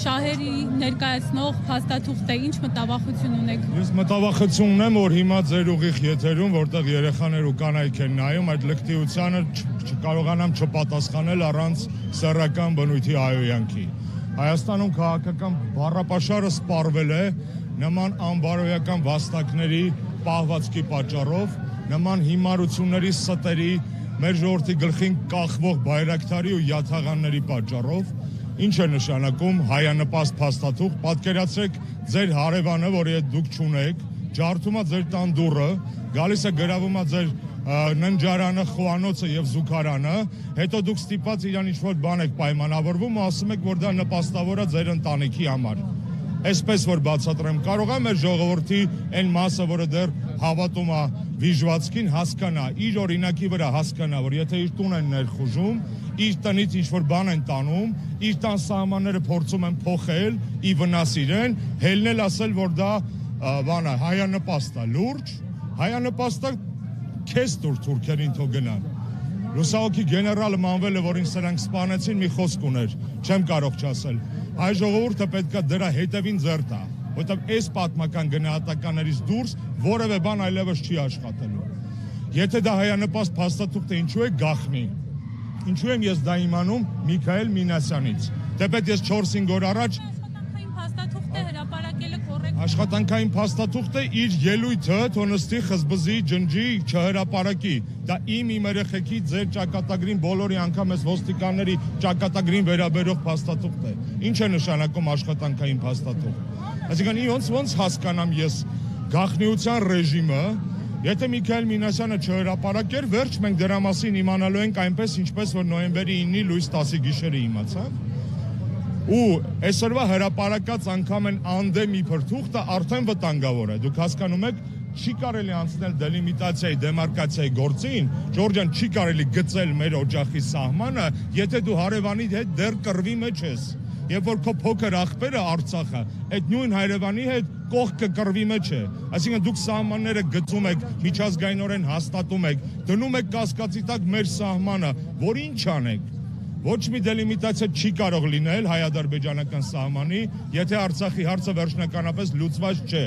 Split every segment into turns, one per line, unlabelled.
շահերի ներկայացնող փաստաթուղթ է, ինչ մտավախություն ունեք։
Ես մտավախություն ունեմ, որ հիմա ձեր ուղիղ եթերում, որտեղ երեխաներ ու կանայք են նայում, այդ լկտիությանը չկարողանամ չպատասխանել առանց սեռական բնույթի այոյանքի։ Հայաստանում քաղաքական բառապաշարը սպառվել է նման անբարոյական վաստակների պահվածքի պատճառով, նման հիմարությունների ստերի, մեր ժողովրդի գլխին կախվող բայրակթարի ու յաթաղանների պատճառով, ինչ է նշանակում հայանպաստ փաստաթուղթ, պատկերացրեք ձեր հարևանը, որի հետ դուք չունեք, ջարդում է ձեր տան դուռը, գալիս է գրավում է ձեր ննջարանը, խոհանոցը եւ զուգարանը, հետո դուք ստիպված իրան ինչ-որ բան եք պայմանավորվում ու ասում եք, որ դա նպաստավոր է ձեր ընտանիքի համար։ Այսպես որ բացատրեմ, կարող է մեր ժողովրդի այն մասը, որը դեռ հավատում է վիժվածքին, հասկանա, իր օրինակի վրա հասկանա, որ եթե իր տուն են ներխուժում, իր տնից ինչ-որ բան են տանում, իր տան սահմանները փորձում են փոխել, ի վնաս իրեն, հելնել ասել, որ դա բան է, հայանպաստ է, լուրջ, հայանպաստ է, քեզ տուր թուրքերին թող գնան։ Լուսահոգի գեներալը Մանվելը, որին սրանք սպանեցին, մի խոսք ուներ, չեմ կարող չասել։ Հայ ժողովուրդը պետք է դրա հետևին ձեռ տա, որովհետև այս պատմական գնահատականներից դուրս որևէ բան այլևս չի աշխատելու։ Եթե դա հայանպաստ փաստաթուղթ է, ինչու է գաղտնի։ Ինչու եմ ես դա իմանում Միքայել Մինասյանից։ Թեպետ ես 4-5 օր առաջ աշխատանքային փաստաթուղթը իր ելույթը թոնստի խզբզի ջնջի չհրապարակի։ Դա իմ երեխեքի ձեր ճակատագրին բոլորի անգամ ես ոստիկանների ճակատագրին վերաբերող փաստաթուղթ է։ Ինչ է նշանակում աշխատանքային փաստաթուղթ։ Այսինքն ոնց հասկանամ ես գաղտնիության ռեժիմը, եթե Միքայել Մինասյանը չհրապարակեր, վերջ մենք դրա մասին իմանալու ենք այնպես, ինչպես որ նոյեմբերի 9-ի լույս 10-ի գիշերը իմացանք։ Ու այսօրվա հրապարակած անգամ են անդե մի փրթուղթը արդեն վտանգավոր է։ Դուք հասկանում եք, չի կարելի անցնել դելիմիտացիայի, դեմարկացիայի գործին, Ջորջան, չի կարելի գծել մեր օջախի սահմանը, եթե դու հարևանի հետ դեռ կռվի մեջ ես։ Երբ որ քո փոքր աղբերը Արցախը, այդ նույն հարևանի հետ կողքը կռվի մեջ է։ Այսինքն դուք սահմանները գծում եք, միջազգայինորեն հաստատում եք, դնում եք կասկածի տակ մեր սահմանը, որ ինչ անեք։ Ոչ մի դելիմիտացիա չի կարող լինել հայ-ադրբեջանական սահմանի, եթե Արցախի հարցը վերջնականապես լուծված չէ։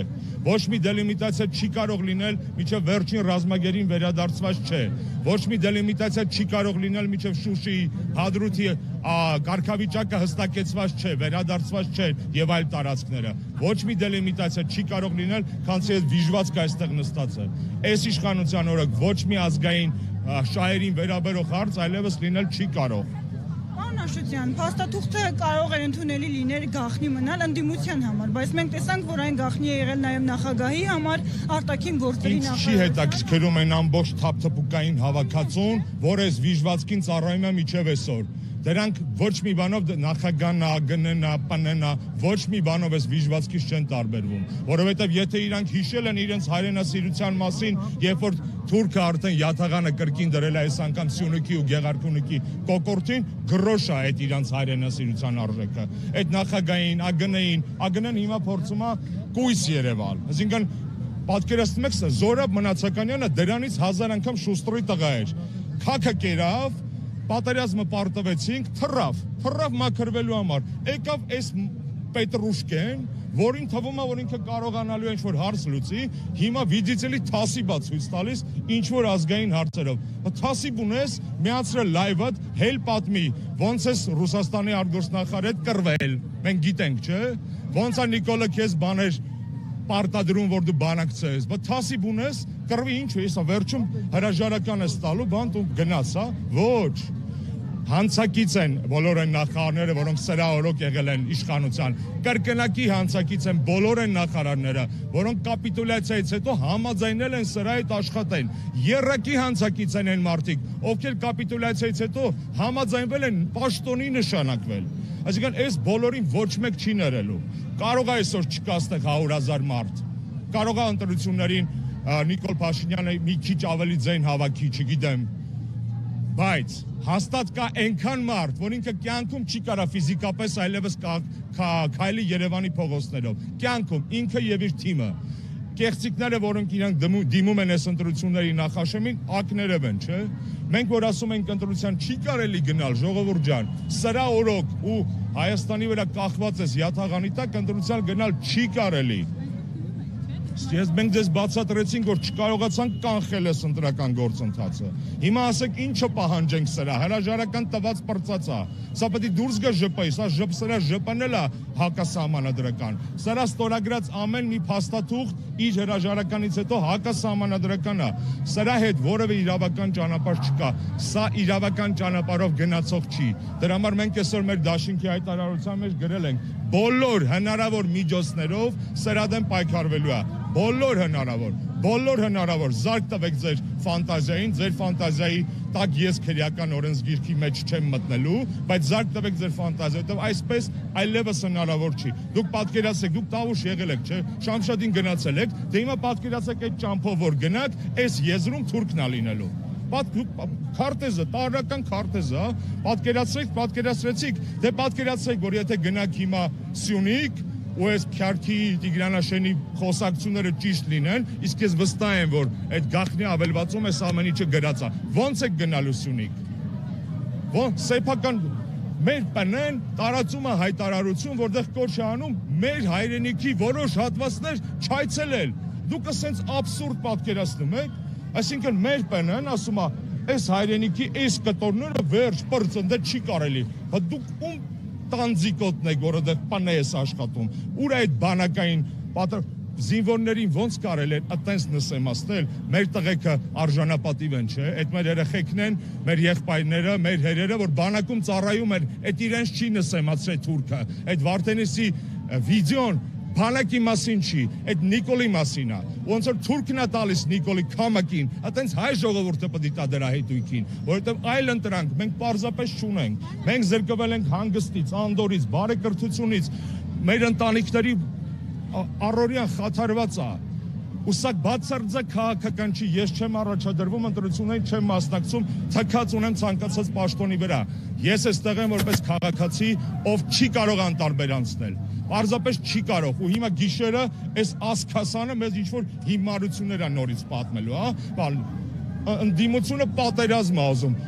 Ոչ մի դելիմիտացիա չի կարող լինել, մինչև վերջին ռազմագերին վերադարձված չէ։ Ոչ մի դելիմիտացիա չի կարող լինել, մինչև Շուշիի, Հադրութի կարգավիճակը հստակեցված չէ, վերադարձված չէ եւ այլ տարածքները։ Ոչ մի դելիմիտացիա չի կարող լինել, քանզի այդ վիժվածքը այստեղ նստած է։ Այս իշխանության օրոք ոչ մի ազգային շահերին վերաբերող հարց այլևս լինել չի կարող։
Աշոտյան, փաստաթուղթը կարող է ընդունելի լինել գաղտնի մնալ ընդդիմության համար, բայց մենք տեսանք, որ այն գաղտնի է եղել նաև նախագահի համար, արտաքին գործերի նախարարության։
Չի հետաքրքրում այն ամբողջ թափթփուկային հավաքածուն, որ այս վիժվածքին ծառայում է մինչև այսօր։ Դրանք ոչ մի բանով նախագահն, ԱԳՆ-ն, ՊՆ-ն, ոչ մի բանով այս վիժվածքից չեն տարբերվում, որովհետև եթե իրանք հիշել են իրենց հայրենասիրության մասին, երբ որ թուրքը արդեն յաթաղանը կրկին դրել է այս անգամ Սյունիքի ու Գեղարքունիքի կոկորդին, գրոշ է այդ իրանց հայրենասիրության արժեքը։ Այդ նախագահային, ԱԳՆ-ին հիմա փորձում է կույս երևալ։ Այսինքն պատկերացնում եք, Զորաբ Մնացականյանը դրանից 1000 անգամ շուստրի տղա էր։ Քաքը կերավ, պատերազմը պարտվեցինք, թռավ մաքրվելու համար։ Եկավ այս Պետրուշկեն, որին թվում է, որ ինքը կարողանալու է ինչ-որ հարց լուծի, հիմա վիդիցելի թասիբ է ցույց տալիս ինչ-որ ազգային հարցերով։ Թասիբ ունես, միացրել լայվդ, հել պատմի, ոնց ես Ռուսաստանի արտգործնախարար հետ կռվել։ Մենք գիտենք, չէ՞։ Ոնց է Նիկոլը քեզ բաներ պարտադրում, որ դու բանակցես, բայց թասիբ ունես, կռվի ինչ է, հեսա վերջում հրաժարական ես տալու, բան դու գնաց, հա։ Ոչ։ Հանցակից են բոլոր այն նախարարները, որոնք սրահորոք եղել են իշխանության, կրկնակի հանցակից են բոլոր այն նախարարները, որոնք կապիտուլյացիայից հետո համաձայնել են սրա հետ աշխատեն։ Եռակի հանցակից են այն մարդիկ, ովքեր կապիտուլյացիայից հետո համաձայնվել են պաշտոնի նշանակվել։ Այսինքն այս բոլորին ոչ մեկ չի ներելու։ Կարող է այսօր չկա այստեղ 100,000 մարդ։ Կարող է ընտրություններին Նիկոլ Փաշինյանը մի քիչ ավելի ձայն հավաքի, չգիտեմ։ Բայց հաստատ կա այնքան մարդ, որ ինքը կյանքում չի կարա ֆիզիկապես այլևս քայլի Երևանի փողոցներով։ Կյանքում ինքը եւ իր թիմը։ կեղծիկները, որոնք իրանք դիմում են այս ընտրությունների նախաշեմին, ակներև են, չէ։ Մենք որ ասում ենք ընտրության չի կարելի գնալ, ժողովուրդ ջան, սրա օրոք ու Հայաստանի վրա կախված ես յաթաղանի տակ ընտրության գնալ չի կարելի։ Մենք ձեզ բացատրեցինք, որ չկարողացանք կանխել այս ընտրական գործընթացը։ Հիմա ասեք ինչը պահանջենք սրա, հրաժարական տված պրծածա։ Սա պետք է դուրս գա ԺՊ-ից, սրա ԺՊ-ն էլ է հակասահմանադրական։ Սրա ստորագրած ամեն մի փաստաթուղթ իր հրաժարականից հետո հակասահմանադրական է։ Սրա հետ որևէ իրավական ճանապարհ չկա։ Սա իրավական ճանապարհով գնացող չի։ Դրա համար մենք այսօր մեր դաշինքի հայտարարության մեջ գրել ենք բոլոր հնարավոր միջոցներով սրա դեմ պայքարվելու է։ Բոլոր հնարավոր, զարկ տվեք ձեր ֆանտազիային, ձեր ֆանտազիայի տակ ես քրեական օրենսգիրքի մեջ չեմ մտնելու, բայց զարկ տվեք ձեր ֆանտազիա, որտեղ այսպես այլևս հնարավոր չի։ Դուք պատկերացրեք, դուք տավուշ եղել եք, չէ՞, Շամշադին գնացել եք, դե հիմա պատկերացրեք այդ ճամփով որ գնաք, այս եզրում թուրքն է լինելու։ Քարտեզը, տարրական քարտեզը, պատկերացրեցիք, դե պատկերացրեք, որ եթե գնաք հիմա Սյունիք ու այս Փյարքի Տիգրանաշենի խոսակցությունները ճիշտ լինեն, իսկ ես վստահ եմ, որ այդ գաղտնի ավելվածում այս ամեն ինչը գրած է։ Ո՞նց եք գնալու Սյունիք։ Սեփական մեր ՊՆ-ն տարածում է հայտարարություն, որտեղ կոչ է անում մեր հայրենիքի որոշ հատվածներ չայցելել։ Դուք ասենց աբսուրդ պատկերացնում եք, այսինքն մեր ՊՆ-ն ասում է, այս հայրենիքի այս կտորները վերջ պրծնդը չի կարելի։ Դուք ում տանձիկոտն եք, որ այդտեղ ՊՆ ես աշխատում։ Ուր է այդ բանակային զինվորներին ոնց կարել են այտենց նսեմացնել, մեր տղեկը արժանապատիվ են, չէ, այդ մեր երեխեքն են, մեր եղբայրները, մեր հերերը, որ բանակում ծառայում են, այդ իրենց չի նսեմացրել թուրքը, այդ Վարդենիսի վիդեոն բանակի մասին չի, այդ Նիկոլի մասին է, ոնց որ թուրքն է տալիս Նիկոլի քամակին, այտենց հայ ժողովուրդը պետք է տա դրա հետույքին, որովհետև այլ ընտրանք մենք պարզապես չունենք, մենք զրկվել ենք հանգստից, անդորից, բարեկրթությունից, մեր ընտանիքների առօրյան խաթարված է, ու սա բացարձակ քաղաքական չի, ես չեմ առաջադրվում ընտրություններին, չեմ մասնակցում, թքած ունեմ ցանկացած պաշտոնի վրա, ես այստեղ եմ որպես քաղաքացի, ով չի կարող անտարբերանցնել, պարզապես չի կարող, ու հիմա գիշերը այս ասքասանը մեզ ինչ-որ հիմարություններ է նորից պատմելու, ընդդիմությունը պատերազմ է ուզում,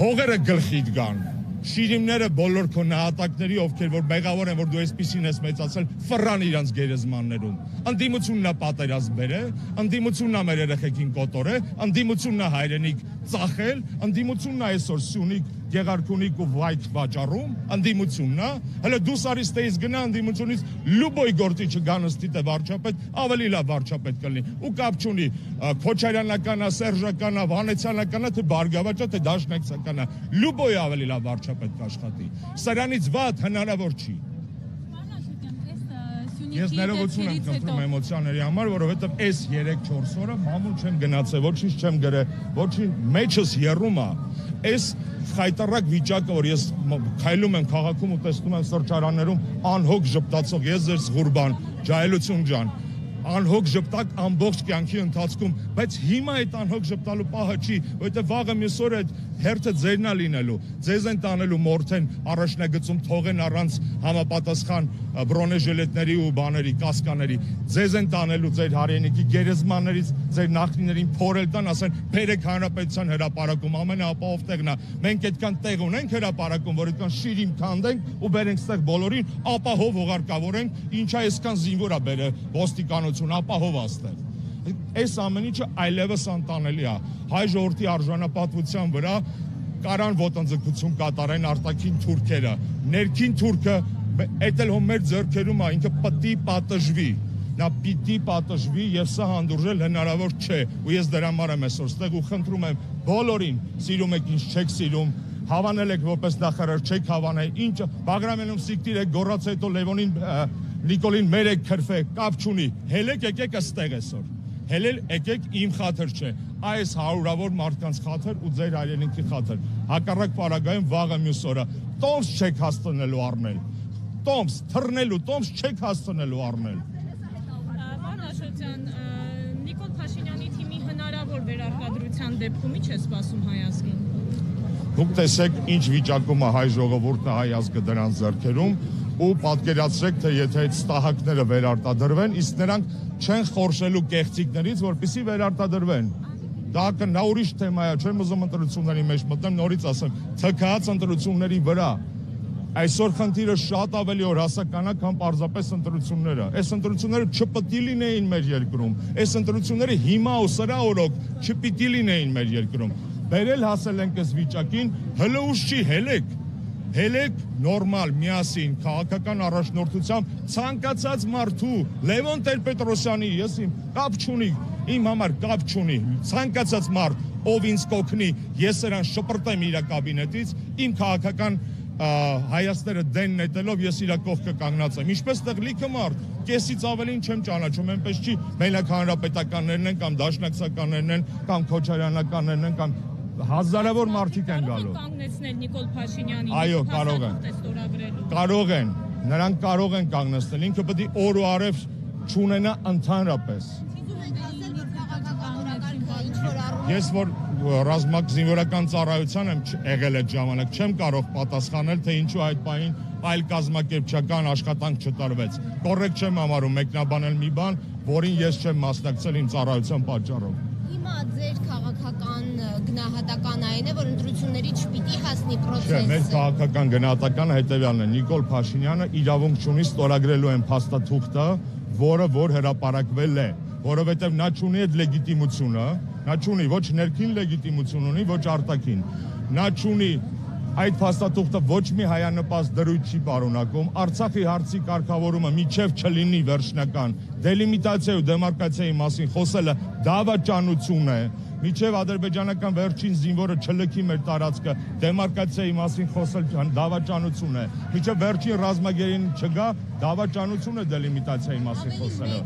հողերը գլխիդ գան, շիրիմները բոլոր քո նահատակների, ովքեր որ մեղավոր են, որ դու այսպիսին ես մեծացել, ֆռան իրանց գերեզմաններում։ Ընդդիմությունն է պատերազմ բերել, ընդդիմությունն է մեր երեխեքին կոտորել, ընդդիմությունն է հայրենիք ծախել, ընդդիմությունն է այսօր Սյունիք, Գեղարքունիք ու Վայք վաճառում, ընդդիմությունն է, հələ դու սարիստեից գնա ընդդիմությունից լուբոյ գործիչը գանստի թե վարչապետ, ավելի լավ վարչապետ կլինի, ու կապ չունի Քոչարյանական է, Սերժական է, Վանեցյանական է, թե Բարգավաճ է, թե Դաշնակցական է, լուբոյ ավելի լավ վարչապետ կաշխատի, սրանից վատ հնարավոր չի։ Ես ներողություն եմ խնդրում էմոցիաների համար, որովհետև այս 3-4 օրը մամուլ չեմ գնացել, ոչինչ չեմ գրել, ոչինչ մեջս եռում է, այս խայտարակ վիճակը, որ ես քայլում եմ քաղաքում ու տեսնում եմ սրճարաններում անհոգ ժպտացող, ես ձեր զղուրբան, ջահելություն ջան, անհոգ ժպտակ ամբողջ կյանքի ընթացքում, բայց հիմա այդ անհոգ ժպտալու պահը չի, որովհետև վաղը մյուս օրը այդ հերթը ձերն է լինելու, ձեզ են տանելու մորթեն առաջնագծում թողեն առանց համապատասխան բրոնեժելետների ու բաների, կասկաների, ձեզ են տանելու ձեր հայրենիքի գերեզմաններից, ձեր նախնիներին փորել տան, ասեն բերեք հանրապետության հրապարակում, ամենաապահով տեղն է, մենք այդքան տեղ ունենք հրապարակում, որ այդքան շիրիմ քանդենք ու բերենք ստեղ բոլորին, ապահով հողարկավորենք, ինչա այսքան զինվոր է բերել ոստիկանություն, ապահով աստեղ։ Այս ամեն ինչը այլևս անտանելի է, հայ ժողովրդի արժանապատվության վրա կարան ոտնձգություն կատարեն արտաքին թուրքերը, ներքին թուրքը էդ էլ մեր ձեռքերում է, ինքը պիտի պատժվի, նա պիտի պատժվի եւ սա հանդուրժել հնարավոր չէ, ու ես դրա համար եմ այսօր ստեղ ու խնդրում եմ բոլորին, սիրում եք ինչ չեք սիրում, հավանել եք որպես նախարար, չեք հավանել, ինչը Բաղրամյանում սիկտիր եք, գոռաց հետո Լևոնին Նիկոլին մեր եք քրֆեք, կապ չունի, հելեք եկեք այստեղ այսօր, հելել եկեք իմ խաթր չէ, այս հարյուրավոր մարդկանց խաթր ու ձեր հայրենիքի խաթր, հակառակ պարագայում վաղը մյուս օրը, տոմս չեք հասցնելու առնել, տոմս, թռնելու տոմս չեք հասցնելու առնել։
Պարոն Աշոտյան, Նիկոլ Փաշինյանի թիմի հնարավոր վերարտադրության դեպքում ի՞նչ է սպասում հայ ազգին։
Դուք տեսեք ինչ վիճակում է հայ ժողովուրդը, հայ ազգը դրանց ձեռքերում ու պատկերացրեք, թե եթե այդ ստահակները վերարտադրվեն, իսկ նրանք չեն խորշելու կեղծիկներից, որպեսզի վերարտադրվեն։ Դա ուրիշ թեմա է, չեմ ուզում ընտրությունների մեջ մտնեմ, նորից ասեմ, թքած ընտրությունների վրա այսօր խնդիրը շատ ավելի օրհասական է, քան պարզապես ընտրությունները։ Այս ընտրությունները չպետք է լինեին մեր երկրում։ Այս ընտրությունները հիմա ու սրա օրոք չպիտի լինեին մեր երկրում։ Բերել հասել ենք այս վիճակին, հələ ուշ չի, հելեք նորմալ, միասին, քաղաքական առաջնորդությամբ ցանկացած մարդու, Լևոն Տեր-Պետրոսյանի, ես իմ կապ չունի, իմ համար կապ չունի, ցանկացած մարդ, ով ինձ կօգնի, ես նրան շպրտեմ իր կաբինետից, իմ քաղաքական հայացքները դեն նետելով ես իր կողքը կանգնած եմ։ Ինչպես տեղ լիքը մարդ, կեսից ավելին չեմ ճանաչում, այնպես չի, մենակ հանրապետականներն են կամ դաշնակցականներն են, կամ քոչարյանականներն են, կամ հազարավոր մարդիկ են գալու։
Կանգնեցնել Նիկոլ Փաշինյանին։
Այո, կարող են, նրանք կարող են կանգնեցնել, ինքը պետք է օր ու արև չունենա ընդհանրապես։ Ես որ ռազմական ծառայության եմ եղել այդ ժամանակ, չեմ կարող պատասխանել, թե ինչու այդ պահին այլ կազմակերպչական աշխատանք չտարվեց։ Կոռեկտ չեմ համարում մեկնաբանել մի բան, որին ես չեմ մասնակցել իմ ծառայության պատճառով։
Հիմա ձեր քաղաքական գնահատական այն է, որ ընտրությունների չպիտի հասնի process-ը։
Չէ, մեր քաղաքական գնահատականը հետևյալն է. Նիկոլ Փաշինյանը իրավունք չունի ստորագրելու այն փաստաթուղթը, որը որ հրապարակվել է, որովհետև նա չունի այդ լեգիտիմությունը, նա չունի ոչ ներքին լեգիտիմություն ունի, ոչ արտաքին։ Նա չունի այդ փաստաթուղթը ոչ մի հայանպաստ դրույթ չի պարունակում, Արցախի հարցի կարգավորումը միջև չլինի վերջնական, դելիմիտացիա ու դեմարկացիայի մասին խոսելը դավաճանություն է, միջև ադրբեջանական վերջին զինվորը չլքի մեր տարածքը, դեմարկացիայի մասին խոսել դավաճանություն է, միջև վերջին ռազմագերին չգա, դավաճանություն է դելիմիտացիայի մասին խոսելը։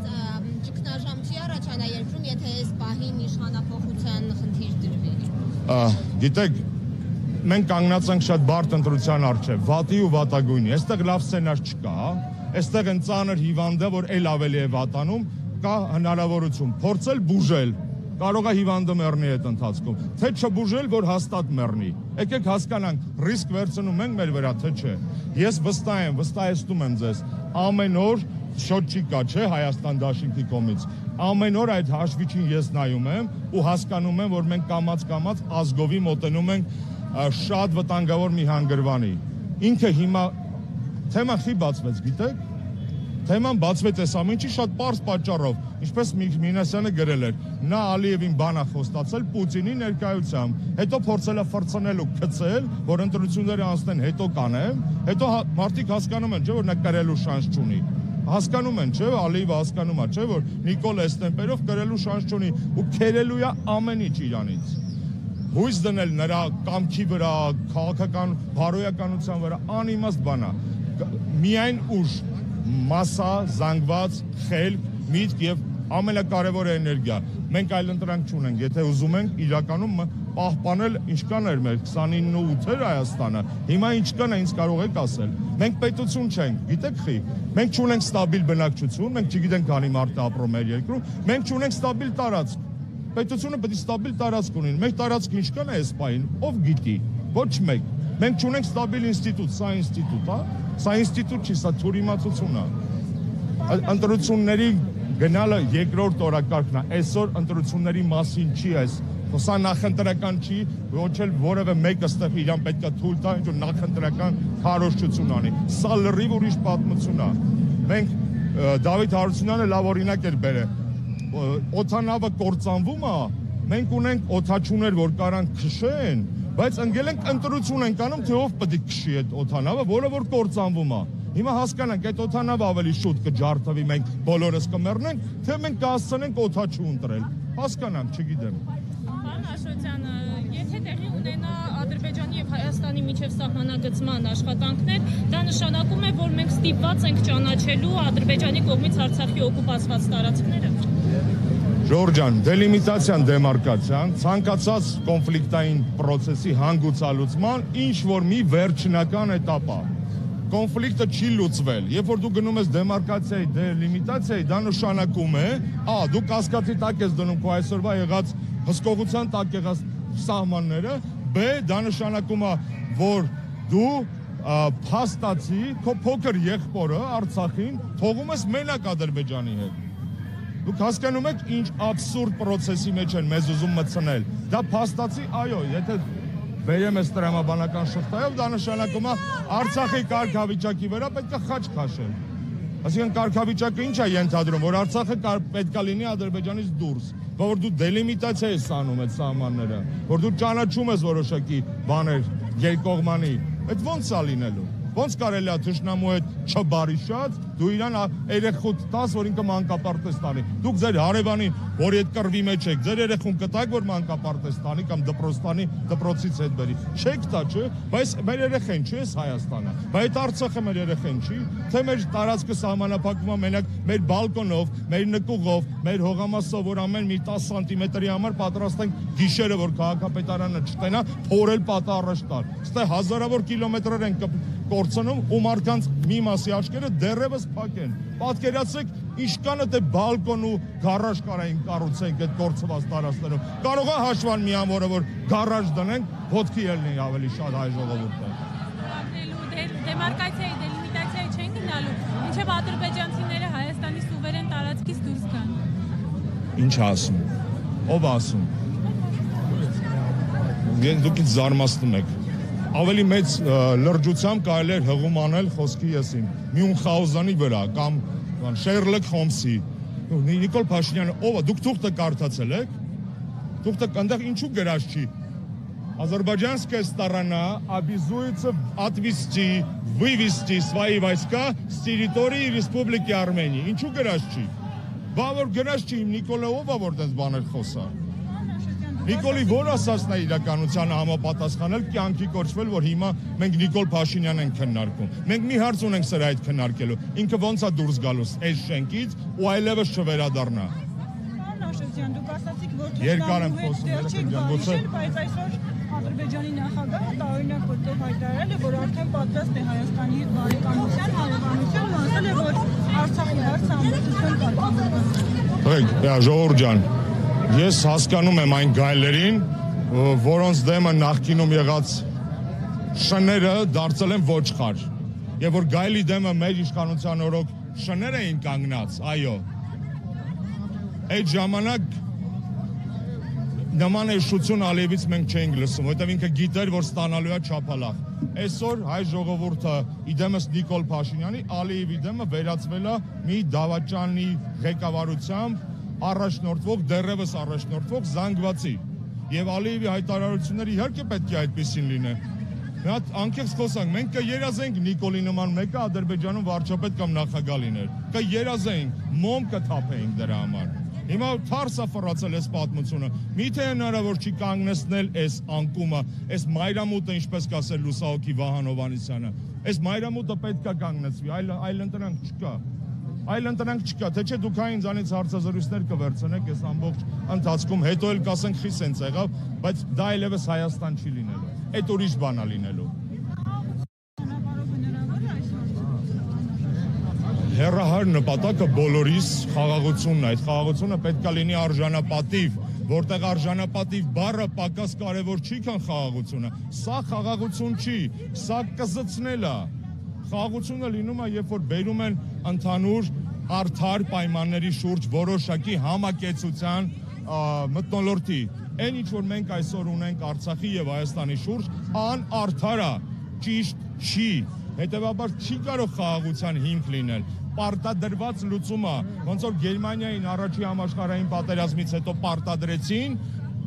Ճգնաժամ չի առաջանա երկրում, եթե այս պահին իշխանափոխության խնդիր դրվի։
Գիտեք, մենք կանգնած ենք շատ բարդ ընտրության առջև, վատի ու վատագույնի, այստեղ լավ սցենար չկա, այստեղ են ծանր հիվանդը, որ էլ ավելի է վատանում, կա հնարավորություն փորձել բուժել, կարող է հիվանդը մեռնի այդ ընթացքում, թե չբուժել, որ հաստատ մեռնի։ Եկեք հասկանանք, ռիսկ վերցնում ենք մեր վրա, թե չէ։ Ես վստահ եմ, վստահեցնում եմ ձեզ, ամեն օր շոտ չի կա, չէ, Հայաստան դաշինքի կողմից։ Ամեն օր այդ հաշվիչին ես նայում եմ ու հասկանում եմ, որ մենք կամաց ազգովի մոտենում ենք շատ վտանգավոր մի հանգրվանի։ Ինքը հիմա թեման խի բացվեց, գիտեք։ Թեման բացվեց այս ամենի շատ պարզ պատճառով, ինչպես Մինասյանը գրել էր, նա Ալիևին բան է խոստացել Պուտինի ներկայությամբ, հետո փորձել է ֆրցնել ու գցել, որ ընտրությունները անցնեն, հետո կանեմ, հետո մարդիկ հասկանում են, չէ, որ նա կրելու շանս չունի։ Հասկանում են, չէ, Ալիևը հասկանում է, չէ, որ Նիկոլ այս տեմպերով կրելու շանս չունի ու քերելու է ամեն ինչ իրանից։ Հույս դնել նրա կամքի վրա, քաղաքական բարոյականության վրա անիմաստ բան է։ Միայն ուժ, մասա, զանգված, խելք, միտք եւ ամենակարևորը էներգիա։ Մենք այլ ընտրանք չունենք, եթե ուզում ենք իրականում պահպանել ինչքան էր մեր 29-8 էր Հայաստանը, հիմա ինչքան է ինձ կարող եք ասել։ Մենք պետություն չենք, գիտեք խի, մենք չունենք ստաբիլ բնակչություն, մենք չգիտենք քանի մարդ է ապրում մեր երկրում, մենք չունենք ստաբիլ տարածք։ Պետությունը պետք է ստաբիլ տարածք ունենա։ Մեր տարածքը ինչքան է այս պահին, ով գիտի, ոչ մեկ։ Մենք չունենք ստաբիլ ինստիտուտ, սա ինստիտուտ է, սա ինստիտուտ չի, սա թյուրիմացություն է։ Ընտրությունների գնալը երկրորդ օրակարգն է, այսօր ընտրությունների մասին չի այս, սա նախընտրական չի, ոչ էլ որևէ մեկը ստեղ իրան պետք է թույլ տա, ինչ որ նախընտրական քարոզչություն անի։ Սա լրիվ ուրիշ պատմություն է։ Մենք Դավիթ Հարությունյանը լավ օրինակ էր բերել։ Օդանավը կործանվում է, մենք ունենք օդաչուներ, որ կարան քշեն, բայց ընկել ենք ընտրություն ենք անում, թե ով պետք է քշի այդ օդանավը, որը որ կործանվում է։ Հիմա հասկանանք, այդ օդանավը ավելի շուտ կջարդվի, մենք բոլորս կմեռնենք, թե մենք կհասցնենք օդաչու ընտրել։ Հասկանանք, չգիտեմ։
Պարոն Աշոտյան, եթե տեղի ունենա Ադրբեջանի եւ Հայաստանի միջև սահմանագծման աշխատանքներ, դա նշանակում է, որ մենք ստիպված ենք ճանաչելու Ադրբեջանի կողմից Արցախի օկուպացված տարածքները։
Ժորժան, դելիմիտացիան, դեմարկացիան, ցանկացած կոնֆլիկտային process-ի հանգուցալուծման ինչ որ մի վերջնական էտապ է։ Կոնֆլիկտը չի լուծվել։ Երբ որ դու գնում ես դեմարկացիայի, դելիմիտացիայի, դա նշանակում է, դու կասկածի տակ ես դնում քո այսօրվա եղած հսկողության տակ եղած սահմանները, B դա նշանակում է, որ դու փաստացի քո փոքր եղբորը Արցախին թողում ես մենակ Ադրբեջանի հետ։ Դուք հասկանում եք ինչ աբսուրդ process-ի մեջ են մեզ ուզում մտցնել։ Դա փաստացի, այո, եթե բերեմ ես տրամաբանական շղթայով, դա նշանակում է Արցախի կարգավիճակի վրա պետք է խաչ քաշել։ Այսինքն կարգավիճակը ինչ է ենթադրում, որ Արցախը պետք է լինի Ադրբեջանից դուրս, որ դու դելիմիտացիա ես անում այդ սահմանները, որ դու ճանաչում ես որոշակի բաներ երկկողմանի, այդ ոնց է լինելու։ Ոնց կարելի է թշնամու հետ չբարիշած, դու իրան երեխուդ տաս, որ ինքը մանկապարտեզ տանի։ Դուք ձեր հարևանին, որի հետ կռվի մեջ եք, ձեր երեխուն կտակ, որ մանկապարտեզ տանի կամ դպրոց տանի, դպրոցից հետ բերի։ Չեք տա, չէ՞, բայց մեր երեխեն չի էս Հայաստանը։ Բայց Արցախը մեր երեխեն չի, թե մեր տարածքը սահմանափակվում է մենակ մեր բալկոնով, մեր նկուղով, մեր հողամասով, որ ամեն մի 10 սանտիմետրի համար պատրաստ ենք գիշերը, որ քաղաքապետարանը չտենա, փորել պատը առաջ տալ։ Ստե հազարավոր կիլոմետրեր են կորցնում ու մարդկանց մի մասի աչքերը դեռևս փակ են։ Պատկերացրեք, ինչքան է բալկոն ու գարաժ կարային կառուցենք այդ կորցված տարածքներում։ Կարող է հաշվան մի ամորը, որ գարաժ դնենք, ոտքի ելնի ավելի շատ հայ ժողովուրդը։
Դեմարկացիայի, դելիմիտացիայի չեն գնալու, ինչեւ ադրբեջանցիները Հայաստանի սուվերեն տարածքից դուրս գան։
Ինչ ասում։ Ով ասում։ Դուք ինձ զարմացնում եք։ Ավելի մեծ լրջությամբ կարելի էր հղում անել խոսքի եսին Մյունխաուզանի վրա կամ Շերլոկ Հոլմսի Նիկոլ Փաշինյանը ով է դուք թուղթը կարդացել եք թուղթը այնտեղ ինչու գրած չի Азербайджанская сторона обязуется отвести, вывести свои войска с территории Республики Армения ինչու գրած չի բա որ գրած չի Նիկոլը ով է որ դες բաներ խոսա Նիկոլի որ ասածն է իրականությանը համապատասխանել կյանքի կոչվել, որ հիմա մենք Նիկոլ Փաշինյանն ենք քննարկում։ Մենք մի հարց ունենք սրա այդ քննարկելու։ Ինքը ոնց է դուրս գալուս այս շենքից ու այլևս չվերադառնա։
Նաշեջյան, դուք ասացիք, որ
երկար եմ խոսում,
բայց այսօր Ադրբեջանի նախագահը տարօրինակ կերպով հայտարարել է, որ արդեն պատրաստ է Հայաստանի հետ բարեկամության, հարևանության, ասել է, որ Արցախի հարցը ամբողջությամբ կարգավորված։
Ղեք, ժողովուրդ ջան, ես հասկանում եմ այն գայլերին, որոնց դեմը նախկինում եղած շները դարձել են ոչխար։ Եվ որ գայլի դեմը մեր իշխանության օրոք շներ էին կանգնած, այո։ Այդ ժամանակ նման էշություն Ալիևից մենք չենք լսում, որտեղ ինքը գիտեր, որ ստանալու է չափալախ։ Այսօր հայ ժողովուրդը իդեմս Նիկոլ Փաշինյանի Ալիևի դեմը վերածվել է մի դավաճանի ղեկավարությամբ առաջնորդվող, դեռևս առաջնորդվող զանգվածի։ Եվ Ալիևի հայտարարությունները իհարկե պետք է այդպեսին լինեն։ Մի հատ անկեղծ խոսանք, մենք կերազենք Նիկոլի նման մեկը Ադրբեջանում վարչապետ կամ նախագահ լիներ։ Կերազենք, մոմ կթափեինք դրա համար։ Հիմա թարսա ֆռացել էս պատմությունը։ Միթե հնարավոր չի կանգնեցնել այս անկումը, այս մայրամուտը, ինչպես կասել լուսահոգի Վահան Հովհաննիսյանը։ Այս մայրամուտը պետք է կանգնեցվի, այլ ընտրանք չկա։ Այլ ընտրանք չկա, թե չէ դուք ինձանից հարցազրույցներ կվերցնեք այս ամբողջ ընթացքում, հետո էլ կասենք խի սենց եղավ, բայց դա այլևս Հայաստան չի լինելու, այդ ուրիշ բան է լինելու։ Հեռահար նպատակը բոլորիս խաղաղությունն է, այդ խաղաղությունը պետք է լինի արժանապատիվ, որտեղ արժանապատիվ բառը պակաս կարևոր չի, քան խաղաղությունը, սա խաղաղություն չի, սա կզցնել է։ Խաղաղությունը լինում է, երբ որ բերում են ընդհանուր արդար պայմանների շուրջ որոշակի համակեցության մթնոլորտի։ Այն ինչ որ մենք այսօր ունենք Արցախի եւ Հայաստանի շուրջ, անարդար է, ճիշտ չի, հետեւաբար չի կարող խաղաղության հիմք լինել։ Պարտադրված լուծումը, ոնց որ Գերմանիային առաջի համաշխարհային պատերազմից հետո պարտադրեցին,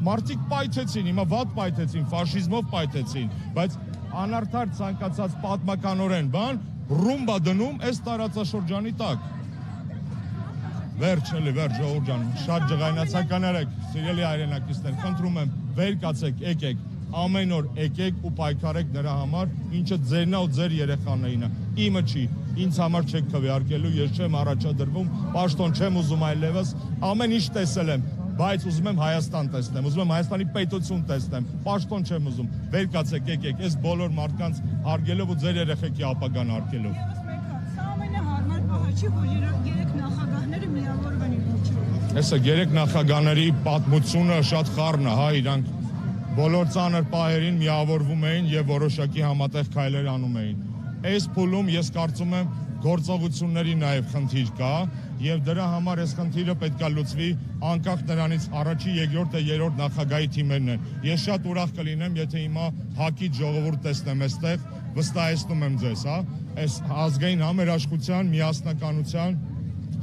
մարդիկ պայթեցին, հիմա վատ պայթեցին, ֆաշիզմով պայթեցին, բայց անարդար ցանկացած պատմականորեն բան ռումբա դնում այս տարածաշրջանի տակ։ Վերջ ժողովուրդ ջան, շատ ջղայնացականներ եք, սիրելի հայրենակիցներ, խնդրում եմ, վեր կացեք, եկեք, ամեն օր եկեք ու պայքարեք նրա համար, ինչը ձերն է ու ձեր երեխաներինը, իմը չի, ինձ համար չեք քվեարկելու, ես չեմ առաջադրվում, պաշտոն չեմ ուզում այլևս, ամեն ինչ տեսել եմ, բայց ուզում եմ Հայաստան տեսնեմ, ուզում եմ Հայաստանի պետություն տեսնեմ, պաշտոն չեմ ուզում, վեր կացեք, եկեք, այս բոլոր մարդկանց հարգելով ու ձեր երեխեքի ապագան հարգելով։
Սա ամենահարմար պահը չի, որ երեք նախագահները միավորվեն իր միջև։
Այսը երեք նախագահների պատմությունը շատ խառն է, հա, իրանք բոլոր ծանր պահերին միավորվում էին եւ որոշակի համատեղ քայլեր անում էին։ Այս փուլում ես կարծում եմ գործողությունների նաև խնդիր կա եւ դրա համար այս խնդիրը պետքա լուծվի անկախ նրանից առաջի, երկրորդ եւ երրորդ նախագահի թիմերն են։ Ես շատ ուրախ կլինեմ, եթե հիմա հակից ժողովուրդ տեսնեմ այստեղ, վստահեցնում եմ ձեզ, հա, այս ազգային համերաշխության, միասնականության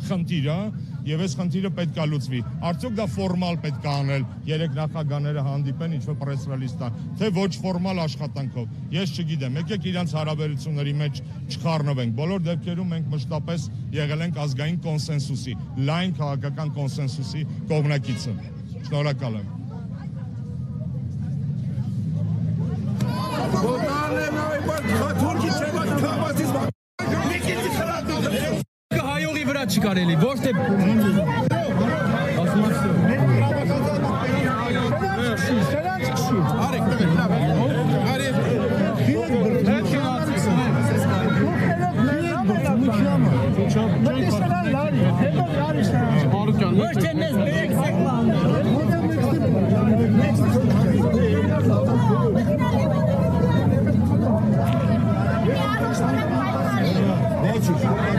խնդիրը եւ այս խնդիրը պետքա լուծվի։ Արդյոք դա ֆորմալ պետքա անել, երեք նախագահները հանդիպեն, ինչ-որ պրեսրելիս տան, թե ոչ ֆորմալ աշխատանքով։ Ես չգիտեմ, եկեք իրանց հարաբերությունների մեջ չխառնվենք։ Բոլոր դեպքերում մենք մշտապես եղել ենք ազգային կոնսենսուսի, լայն քաղաքական կոնսենսուսի կողմնակիցը։ Շնորհակալ եմ։
Հայողի վրա չի կարելի, ոչ թե
Next.